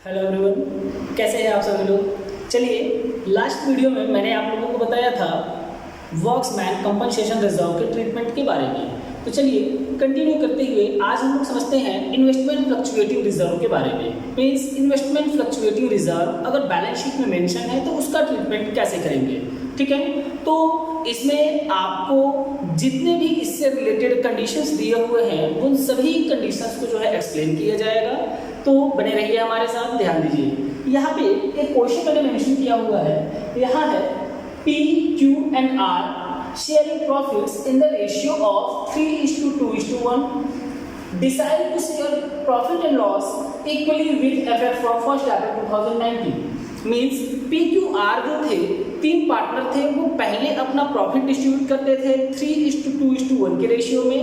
Hello everyone, कैसे हैं आप सभी लोग। चलिए, लास्ट वीडियो में मैंने आप लोगों को बताया था वॉक्समैन कंपनसेशन रिजर्व के ट्रीटमेंट के बारे में। तो चलिए कंटिन्यू करते हुए आज हम लोग समझते हैं इन्वेस्टमेंट फ्लक्चुएटिंग रिजर्व के बारे में। मीन्स इन्वेस्टमेंट फ्लक्चुएटिंग रिजर्व अगर बैलेंस शीट में मेंशन है तो उसका ट्रीटमेंट कैसे करेंगे। ठीक है, तो इसमें आपको जितने भी इससे रिलेटेड कंडीशंस दिए हुए हैं उन सभी कंडीशंस को जो है एक्सप्लेन किया जाएगा। तो बने रहिए हमारे साथ, ध्यान दीजिए। यहाँ पे एक क्वेश्चन मैंने मेंशन किया हुआ है, यहाँ है P, Q and R sharing profits in the ratio of 3:2:1. Decide to share profit and loss equally with effect from 1st April 2019. Means PQR जो थे, तीन पार्टनर थे, वो पहले अपना प्रॉफिट डिस्ट्रीब्यूट करते थे 3:2:1 के रेशियो में,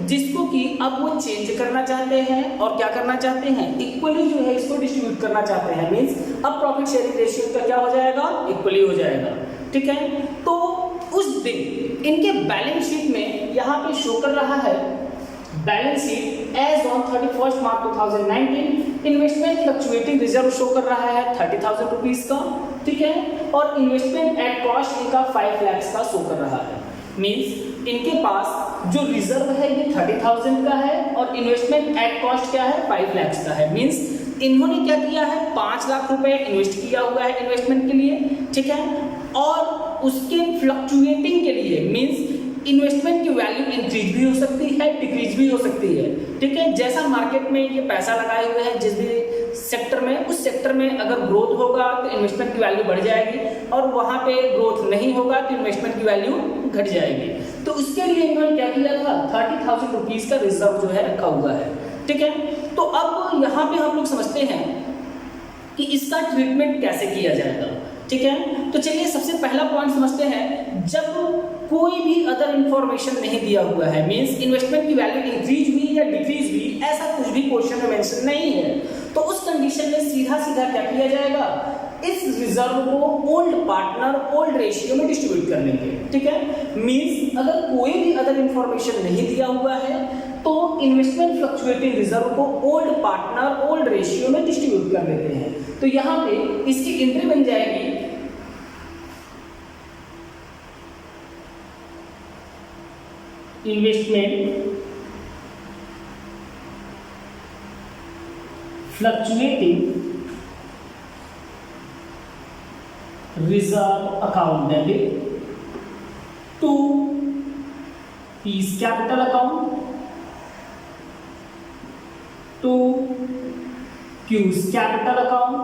जिसको कि अब वो चेंज करना चाहते हैं और क्या करना चाहते हैं, इक्वली जो है इसको डिस्ट्रीब्यूट करना चाहते हैं। मीन्स अब प्रॉफिट शेयरिंग रेशियो का क्या हो जाएगा, इक्वली हो जाएगा। ठीक है, तो उस दिन इनके बैलेंस शीट में यहाँ पे शो कर रहा है balance sheet as on 31 March 2019 investment fluctuating reserve show कर रहा है 30,000 रुपीज का। ठीक है, और इन्वेस्टमेंट एट कॉस्ट इनका 5 लाख का शो कर रहा है। मींस इनके पास जो रिजर्व है ये 30,000 का है और इन्वेस्टमेंट एट कॉस्ट क्या है, 5 लाख का है। मींस इन्होंने क्या किया है, 5 लाख रुपए इन्वेस्ट किया हुआ है इन्वेस्टमेंट के लिए। ठीक है, और उसके फ्लक्चुएटिंग के लिए मींस इन्वेस्टमेंट की वैल्यू इंक्रीज भी हो सकती है, डिक्रीज भी हो सकती है। ठीक है, जैसा मार्केट में ये पैसा लगाए हुए हैं जिस भी सेक्टर में, उस सेक्टर में अगर ग्रोथ होगा तो इन्वेस्टमेंट की वैल्यू बढ़ जाएगी और वहां पे ग्रोथ नहीं होगा तो इन्वेस्टमेंट की वैल्यू घट जाएगी। तो उसके लिए इन्होंने क्या किया था, 30,000 रुपीज का रिजर्व जो है रखा हुआ है। ठीक है, तो अब यहाँ पे हम लोग समझते हैं कि इसका ट्रीटमेंट कैसे किया जाएगा। ठीक है, तो चलिए सबसे पहला पॉइंट समझते हैं, जब कोई भी अदर इंफॉर्मेशन नहीं दिया हुआ है, मींस इन्वेस्टमेंट की वैल्यू इंक्रीज हुई या डिक्रीज हुई, ऐसा कुछ भी क्वेश्चन में मेंशन नहीं है, तो उस कंडीशन में सीधा सीधा क्या किया जाएगा, इस रिजर्व को ओल्ड पार्टनर ओल्ड रेशियो में डिस्ट्रीब्यूट कर लेंगे। ठीक है, मींस अगर कोई भी अदर इंफॉर्मेशन नहीं दिया हुआ है तो इन्वेस्टमेंट फ्लक्चुएटिंग रिजर्व को ओल्ड पार्टनर ओल्ड रेशियो में डिस्ट्रीब्यूट कर लेते हैं। तो यहां पे इसकी एंट्री बन जाएगी investment fluctuating reserve account debit to P's capital account to Q's capital account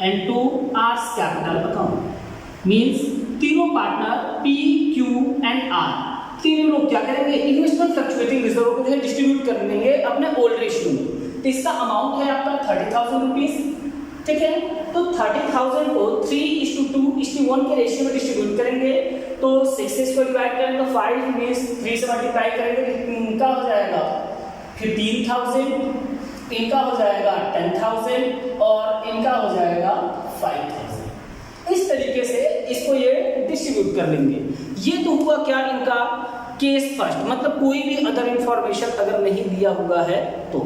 and to R's capital account. Means तीनों partner P, Q and R तीनों लोग क्या करेंगे, इन्वेस्टमेंट फ्लक्चुएटिंग रिजर्व को जो है डिस्ट्रीब्यूट कर देंगे अपने ओल्ड रेशियो में। तो इसका अमाउंट है आपका 30,000 रुपीज। ठीक है, तो 30,000 को 3:2:1 के रेशियो में डिस्ट्रीब्यूट करेंगे। तो 6 को डिवाइड करेंगे तो 5 मींस 3 से मल्टीप्लाई करेंगे, इनका हो जाएगा 15,000, इनका हो जाएगा 10,000 और इनका हो जाएगा 5,000। इस तरीके से इसको ये डिस्ट्रीब्यूट कर लेंगे। ये तो हुआ क्या, इनका केस फर्स्ट, मतलब कोई भी अदर इंफॉर्मेशन अगर नहीं दिया हुआ है तो।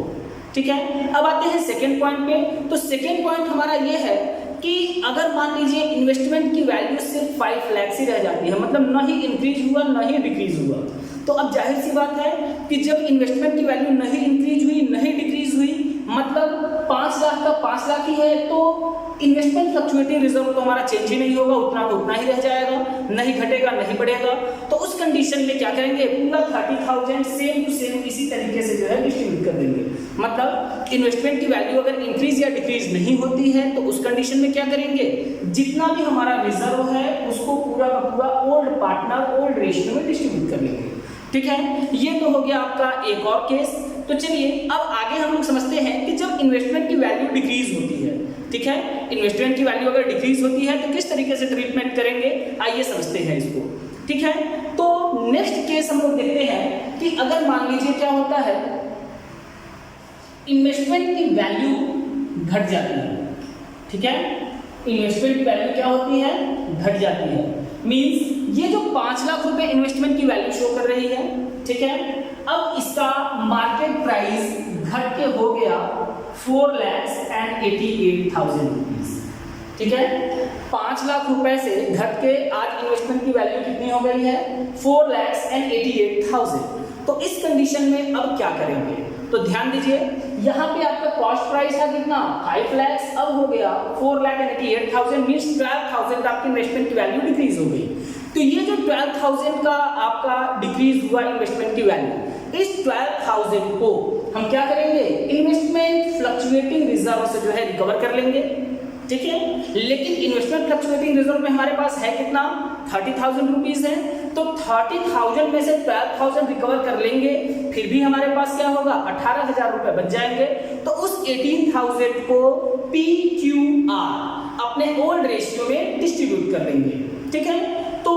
ठीक है, अब आते हैं सेकेंड पॉइंट पे। तो सेकेंड पॉइंट हमारा ये है कि अगर मान लीजिए इन्वेस्टमेंट की वैल्यू सिर्फ 5 लाख ही रह जाती है, मतलब ना ही इंक्रीज हुआ ना ही डिक्रीज हुआ, तो अब जाहिर सी बात है कि जब इन्वेस्टमेंट की वैल्यू नहीं इंक्रीज हुई नहीं डिक्रीज हुई, मतलब 5 लाख का 5 लाख ही है, तो इन्वेस्टमेंट फ्लक्चुएटिंग रिजर्व तो हमारा चेंज ही नहीं होगा, उतना तो उतना ही रह जाएगा, नहीं घटेगा नहीं बढ़ेगा। तो उस कंडीशन में क्या करेंगे, पूरा 30,000 सेम टू सेम इसी तरीके से जो है डिस्ट्रीब्यूट कर देंगे। मतलब इन्वेस्टमेंट की वैल्यू अगर इंक्रीज या डिक्रीज नहीं होती है तो उस कंडीशन में क्या करेंगे, जितना भी हमारा रिजर्व है उसको पूरा का पूरा ओल्ड पार्टनर ओल्ड रेशियो में डिस्ट्रीब्यूट कर लेंगे। ठीक है, ये तो हो गया आपका एक और केस। तो चलिए अब आगे हम लोग समझते हैं कि जब इन्वेस्टमेंट की वैल्यू डिक्रीज होती है, ठीक है, इन्वेस्टमेंट की वैल्यू अगर डिक्रीज होती है तो किस तरीके से ट्रीटमेंट करेंगे, आइए समझते हैं इसको। ठीक है, तो नेक्स्ट केस हम लोग देखते हैं कि अगर मान लीजिए क्या होता है, इन्वेस्टमेंट की वैल्यू घट जाती है। ठीक है, इन्वेस्टमेंट की वैल्यू क्या होती है, घट जाती है। मींस ये जो 5 लाख रुपए इन्वेस्टमेंट की वैल्यू शो कर रही है, ठीक है, अब इसका मार्केट प्राइस घट के हो गया 4,88,000 रुपीज। ठीक है, 5 लाख रुपए से घट के आज इन्वेस्टमेंट की वैल्यू कितनी हो गई है? 4,88,000। तो इस कंडीशन में अब क्या करेंगे? तो ध्यान दीजिए, यहाँ पे आपका कॉस्ट प्राइस था कितना? 5 लाख, अब हो गया 4,88,000 मींस 12,000 का आपकी इन्वेस्टमेंट की वैल्यू डिक्रीज हो गई। तो ये जो 12,000 का आपका डिक्रीज हुआ इन्वेस्टमेंट की वैल्यू, इस 12,000 को हम क्या करेंगे? इन्वेस्टमेंट फ्लक्चुएटिंग रिजर्व से जो है रिकवर कर लेंगे। ठीक है, लेकिन इन्वेस्टमेंट फ्लक्चुएटिंग रिजर्व में हमारे पास है कितना? 30,000 रुपीज है। तो 30,000 में से 12,000 रिकवर कर लेंगे, फिर भी हमारे पास क्या होगा? 18,000 रुपए बच जाएंगे। तो उस 18,000 को PQR अपने ओल्ड रेशियो में डिस्ट्रीब्यूट कर लेंगे। ठीक है, तो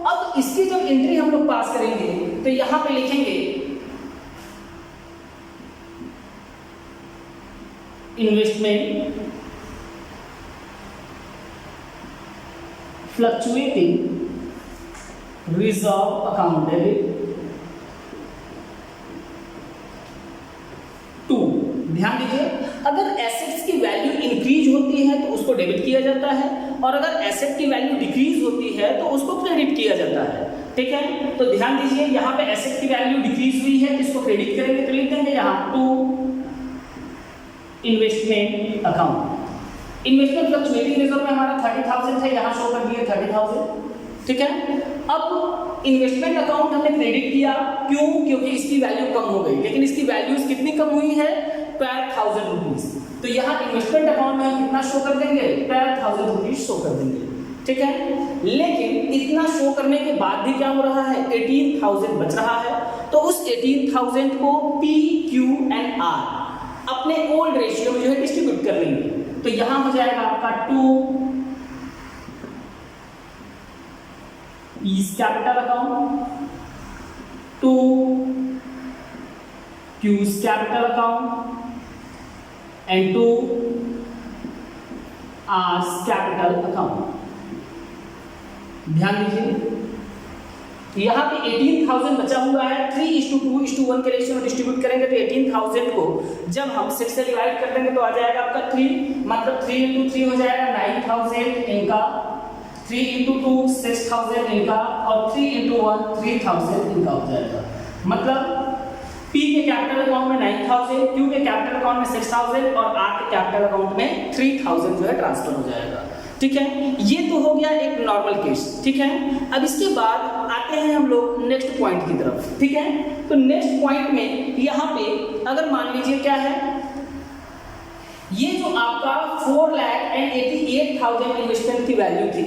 अब इसकी जब एंट्री हम लोग पास करेंगे तो यहां पे लिखेंगे investment fluctuating reserve account debit to. ध्यान दीजिए, अगर एसेट्स की वैल्यू इंक्रीज होती है तो उसको डेबिट किया जाता है, और अगर एसेट की वैल्यू डिक्रीज होती है तो उसको क्रेडिट किया जाता है। ठीक है, तो ध्यान दीजिए, यहाँ पे एसेट की वैल्यू डिक्रीज हुई है तो इसको क्रेडिट करेंगे, तो लिख देंगे यहाँ to investment account. Investment fluctuating reserve में हमारा 30,000 है, यहाँ शो कर दिए 30,000। ठीक है, अब इन्वेस्टमेंट अकाउंट हमने क्रेडिट किया, क्यों? क्योंकि इसकी वैल्यू कम हो गई, लेकिन इसकी वैल्यूज कितनी कम हुई है? 12,000 रुपीज। तो यहाँ इन्वेस्टमेंट अकाउंट में हम कितना शो कर देंगे? 12,000 रुपीज शो कर देंगे। ठीक है, लेकिन इतना शो करने के बाद भी क्या हो रहा है? 18,000 बच रहा है। तो उस 18,000 को PQNR अपने ओल्ड रेशियो में जो है डिस्ट्रीब्यूट कर लेंगे। तो यहां हो जाएगा आपका 2 is capital account, 2 Q's capital account and 2 R's capital account। ध्यान दीजिए, यहाँ पे 18,000 बचा हुआ है, 3:2:1 के रेशियो में डिस्ट्रीब्यूट करेंगे तो 18,000 को जब हम 6 से डिवाइड कर देंगे तो आ जाएगा आपका 3, मतलब 3 × 3 हो जाएगा 9,000 इनका, 3 × 2 6,000 इनका, और 3 × 1 3,000 इनका हो जाएगा। मतलब P के कैपिटल अकाउंट में 9,000, Q के कैपिटल अकाउंट में 6,000 और R के कैपिटल अकाउंट में 3,000 जो है ट्रांसफर हो जाएगा। ठीक है, ये तो हो गया एक नॉर्मल केस। ठीक है, अब इसके बाद आते हैं हम लोग नेक्स्ट पॉइंट की तरफ। ठीक है, तो नेक्स्ट पॉइंट में यहाँ पे अगर मान लीजिए क्या है, ये जो आपका 4,88,000 इन्वेस्टमेंट की वैल्यू थी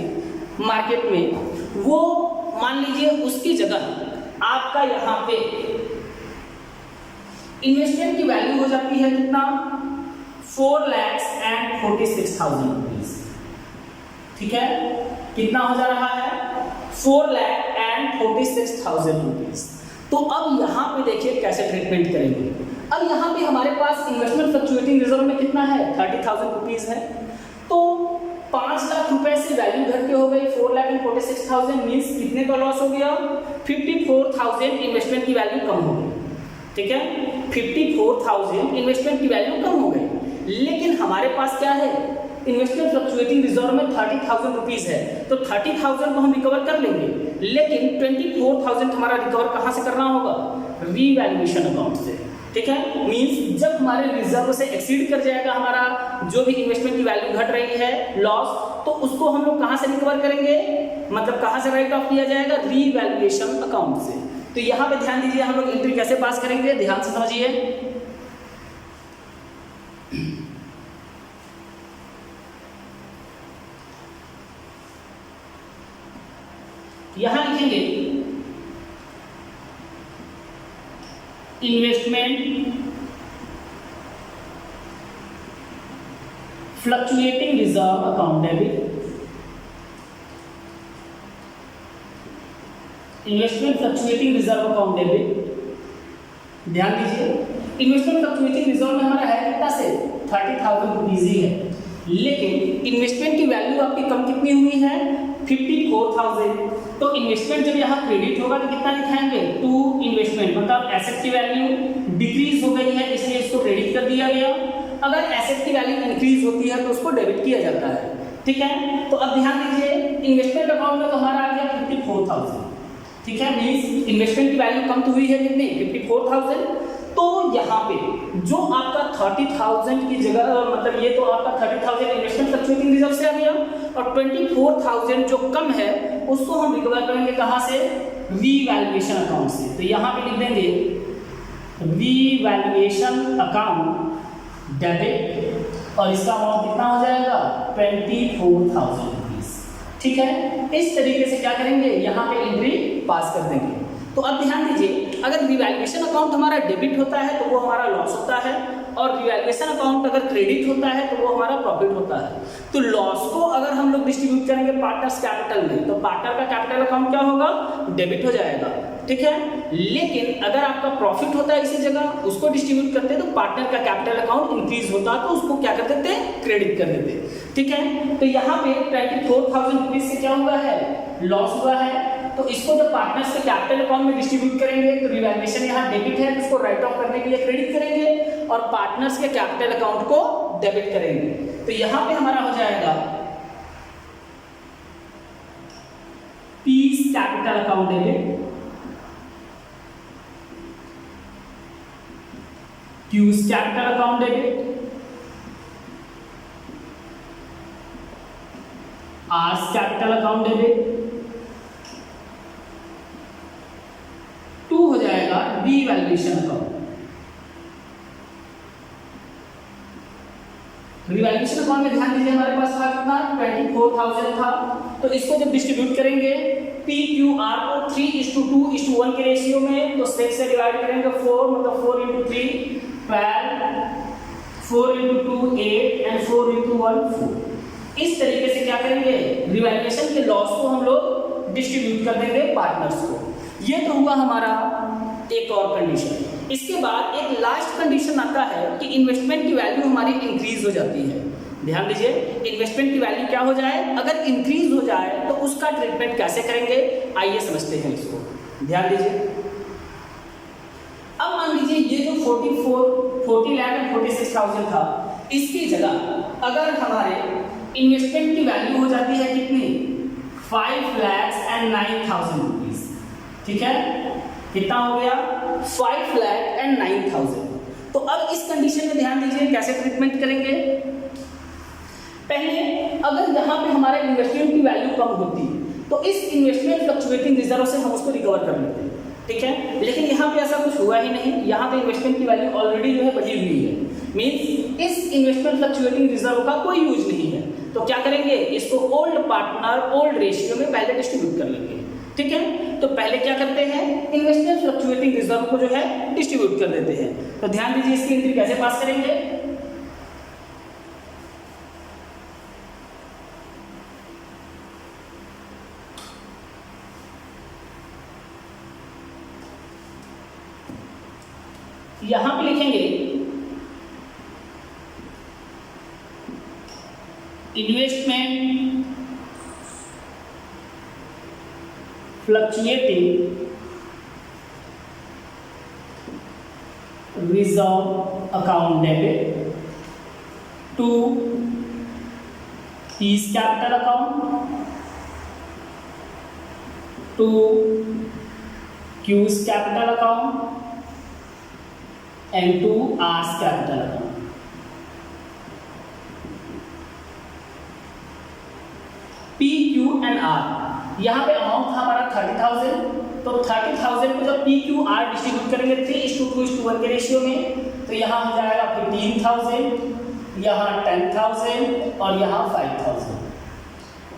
मार्केट में, वो मान लीजिए उसकी जगह आपका यहाँ पे इन्वेस्टमेंट की वैल्यू हो जाती है कितना? 4,46,000 रुपीज। ठीक है, कितना हो जा रहा है? 4,46,000 रुपीज। तो अब यहाँ पे देखिए कैसे ट्रीटमेंट करेंगे। अब यहाँ पे हमारे पास इन्वेस्टमेंट फ्लक्चुएटिंग रिजर्व में कितना है? 30,000 रुपीज है। तो 5 लाख रुपए से वैल्यू घट के हो गई 4,46,000 मीन्स कितने का लॉस हो गया? 54,000 इन्वेस्टमेंट की वैल्यू कम हो गई। ठीक है, 54,000 इन्वेस्टमेंट की वैल्यू कम हो गई, लेकिन हमारे पास क्या है? इन्वेस्टमेंट फ्लक्चुएटिंग रिजर्व में 30,000 रुपीज है, तो 30,000 को हम रिकवर कर लेंगे, लेकिन 24,000 हमारा रिकवर कहां से करना होगा? रीवैल्यूएशन अकाउंट से। ठीक है, मींस जब हमारे रिजर्व से एक्सीड कर जाएगा हमारा जो भी इन्वेस्टमेंट की वैल्यू घट रही है लॉस, तो उसको हम लोग कहां से रिकवर करेंगे? मतलब कहां से राइट ऑफ किया जाएगा? रीवैल्यूएशन अकाउंट से। तो यहां पे ध्यान दीजिए, हम लोग एंट्री कैसे पास करेंगे, ध्यान से समझिए। यहां लिखेंगे investment fluctuating reserve account debit, investment fluctuating reserve account debit. ध्यान दीजिए, इन्वेस्टमेंट फ्लक्चुएटिंग रिजर्व में हमारा है कितना से? 30,000 रुपीज ही है, लेकिन इन्वेस्टमेंट की वैल्यू आपकी कम कितनी हुई है? 54,000। तो इन्वेस्टमेंट जब यहाँ क्रेडिट होगा तो कितना दिखाएंगे? 2 इन्वेस्टमेंट, मतलब एसेट की वैल्यू डिक्रीज हो गई है इसलिए इसको क्रेडिट कर दिया गया। अगर एसेट की वैल्यू इंक्रीज होती है तो उसको डेबिट किया जाता है। ठीक है, तो अब ध्यान दीजिए इन्वेस्टमेंट अकाउंट में तो हमारा आ गया 54,000। ठीक है, मींस इन्वेस्टमेंट की वैल्यू कम तो हुई है कितनी, 54,000। तो यहाँ पे जो आपका 30,000 की जगह मतलब ये तो आपका 30,000 इन्वेस्टमेंट फ्लक्चुएटिंग रिजर्व से आ गया और 24,000 जो कम है उसको हम रिकवर करेंगे कहाँ से, रीवैल्यूएशन अकाउंट से। तो यहाँ पे लिख देंगे रीवैल्यूएशन अकाउंट डेबिट और इसका अमाउंट कितना हो जाएगा 24,000 रुपीज। ठीक है, इस तरीके से क्या करेंगे, यहाँ पे एंट्री पास कर देंगे। तो अब ध्यान दीजिए अगर रिवैल्यूएशन अकाउंट हमारा डेबिट होता है तो वो हमारा लॉस होता है और रिवैल्यूएशन अकाउंट अगर क्रेडिट होता है तो वो हमारा प्रॉफिट होता है। तो लॉस को अगर हम लोग डिस्ट्रीब्यूट करेंगे पार्टनर्स कैपिटल में तो पार्टनर का कैपिटल अकाउंट क्या होगा, डेबिट हो जाएगा। ठीक है, लेकिन अगर आपका प्रॉफिट होता है इसी जगह उसको डिस्ट्रीब्यूट करते हैं तो पार्टनर का कैपिटल अकाउंट इंक्रीज होता तो उसको क्या कर देते हैं, क्रेडिट कर देते। ठीक है, तो यहाँ पे 24,000 रुपीज से क्या हुआ है, लॉस हुआ है। तो इसको जब पार्टनर्स के कैपिटल अकाउंट में डिस्ट्रीब्यूट करेंगे तो रिवैल्यूएशन यहाँ डेबिट है, उसको राइट ऑफ करने के लिए क्रेडिट करेंगे और पार्टनर्स के कैपिटल अकाउंट को डेबिट करेंगे। तो यहाँ पे हमारा हो जाएगा P's capital account debit, Q's capital account debit, R's capital account debit, हो जाएगा रीवैल्यूएशन अकाउंट। रीवैल्यूएशन अकाउंट में ध्यान दीजिए हमारे पास था कितना 24,000 था। तो इसको जब डिस्ट्रीब्यूट करेंगे PQR को 3:2:1 के रेशियो में तो 6 से डिवाइड करेंगे 4 मतलब 4 × 3 12, 4 × 2 8 एंड 4 × 1 4। इस तरीके से क्या करेंगे, रिवैल्यूएशन के लॉस को हम लोग डिस्ट्रीब्यूट कर देंगे पार्टनर्स को। ये तो हुआ हमारा एक और कंडीशन। इसके बाद एक लास्ट कंडीशन आता है कि इन्वेस्टमेंट की वैल्यू हमारी इंक्रीज हो जाती है। ध्यान दीजिए इन्वेस्टमेंट की वैल्यू क्या हो जाए, अगर इंक्रीज हो जाए तो उसका ट्रीटमेंट कैसे करेंगे, आइए समझते हैं इसको। ध्यान दीजिए अब मान लीजिए ये जो 40 लाख एंड 46,000 था इसकी जगह अगर हमारे इन्वेस्टमेंट की वैल्यू हो जाती है कितनी 5,09,000 रुपीज। ठीक है, कितना हो गया 5,09,000। तो अब इस कंडीशन में ध्यान दीजिए कैसे ट्रीटमेंट करेंगे। पहले अगर यहाँ पे हमारे इन्वेस्टमेंट की वैल्यू कम होती तो इस इन्वेस्टमेंट फ्लक्चुएटिंग रिजर्व से हम उसको रिकवर कर लेते। ठीक है, लेकिन यहाँ पे ऐसा कुछ हुआ ही नहीं, यहाँ पे इन्वेस्टमेंट की वैल्यू ऑलरेडी जो है बढ़ी हुई है, मींस इस इन्वेस्टमेंट फ्लक्चुएटिंग रिजर्व का कोई यूज नहीं है। तो क्या करेंगे, इसको ओल्ड पार्टनर ओल्ड रेशियो में पहले डिस्ट्रीब्यूट कर लेंगे। ठीक है, तो पहले क्या करते हैं, इन्वेस्टमेंट फ्लक्चुएटिंग रिजर्व को जो है डिस्ट्रीब्यूट कर देते हैं। तो ध्यान दीजिए इसकी एंट्री कैसे पास करेंगे। यहां पे लिखेंगे investment fluctuating reserve account debit to P's capital account to Q's capital account and to R's capital account. P, Q and R यहाँ पे अमाउंट था हमारा 30,000। तो 30,000 को जब P, Q, R डिस्ट्रीब्यूट करेंगे 3:2:1 के रेशियो में तो यहाँ हो जाएगा 15,000, यहाँ 10,000 और यहाँ 5,000।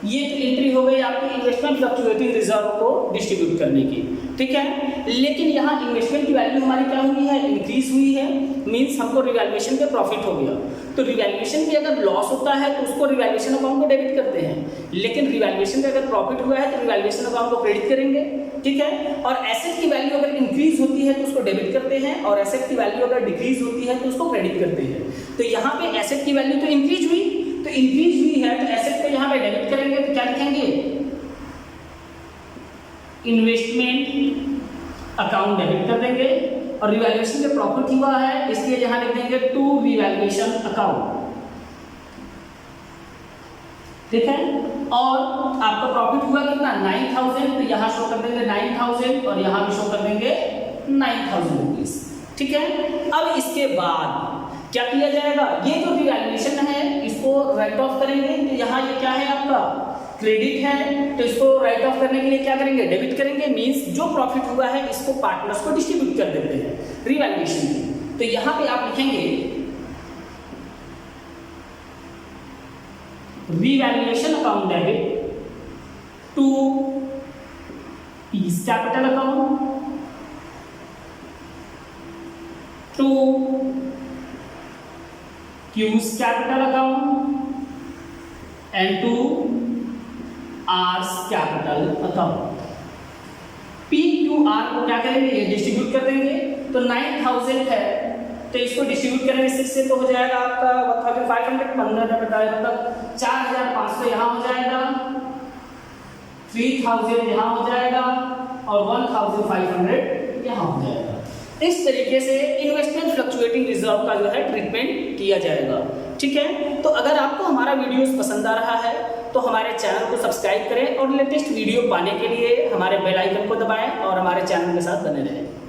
ये तो एंट्री हो गई आपकी इन्वेस्टमेंट फ्लक्चुएटिंग रिजर्व को डिस्ट्रीब्यूट करने की। ठीक है, लेकिन यहाँ इन्वेस्टमेंट की वैल्यू हमारी क्या हुई है, इंक्रीज हुई है, मींस हमको रिवैल्यूएशन पे प्रॉफिट हो गया। तो रिवैल्यूएशन पे अगर लॉस होता है तो उसको रिवैल्यूएशन अकाउंट को डेबिट करते हैं, लेकिन रिवैल्यूएशन पे अगर प्रॉफिट हुआ है तो रिवैल्यूएशन अकाउंट को क्रेडिट करेंगे। ठीक है, और एसेट की वैल्यू अगर इंक्रीज होती है तो उसको डेबिट करते हैं और एसेट की वैल्यू अगर डिक्रीज होती है तो उसको क्रेडिट करते हैं। तो यहाँ पे एसेट की वैल्यू तो इंक्रीज हुई, तो इंक्रीज हुई है तो एसेट को यहाँ पे डेबिट करेंगे तो क्या लिखेंगे, इन्वेस्टमेंट अकाउंट डेबिट कर देंगे और रिवैल्यूएशन पे प्रॉफिट हुआ है, इसलिए यहां लिख देंगे टू रिवैल्यूएशन अकाउंट, ठीक है। और आपका प्रॉफिट हुआ कितना 9000, तो यहां शो कर देंगे 9000 और यहां भी शो कर देंगे 9000 रुपीज, ठीक है। अब इसके बाद क्या किया जाएगा, ये जो रिवैल्यूएशन है इसको राइट ऑफ करेंगे, तो यहाँ ये क्या है आपका क्रेडिट है, तो इसको राइट ऑफ करने के लिए क्या करेंगे, डेबिट करेंगे। मींस जो प्रॉफिट हुआ है इसको पार्टनर्स को डिस्ट्रीब्यूट कर देते हैं रिवैल्यूएशन की। तो यहाँ पे आप लिखेंगे revaluation account debit to P's capital account to Q's capital account and to R's capital account। P Q R को क्या करेंगे, ये डिस्ट्रीब्यूट कर देंगे। तो 9000 है तो इसको डिस्ट्रीब्यूट करेंगे 6 से, तो हो जाएगा आपका 1500, 15 बताया मतलब 4500 यहाँ हो जाएगा, 3000 यहाँ हो जाएगा और 1500 यहाँ हो जाएगा। इस तरीके से इन्वेस्टमेंट फ्लक्चुएटिंग रिजर्व का जो है ट्रीटमेंट किया जाएगा, ठीक है। तो अगर आपको हमारा वीडियोस पसंद आ रहा है तो हमारे चैनल को सब्सक्राइब करें और लेटेस्ट वीडियो पाने के लिए हमारे बेल आइकन को दबाएं और हमारे चैनल के साथ बने रहें।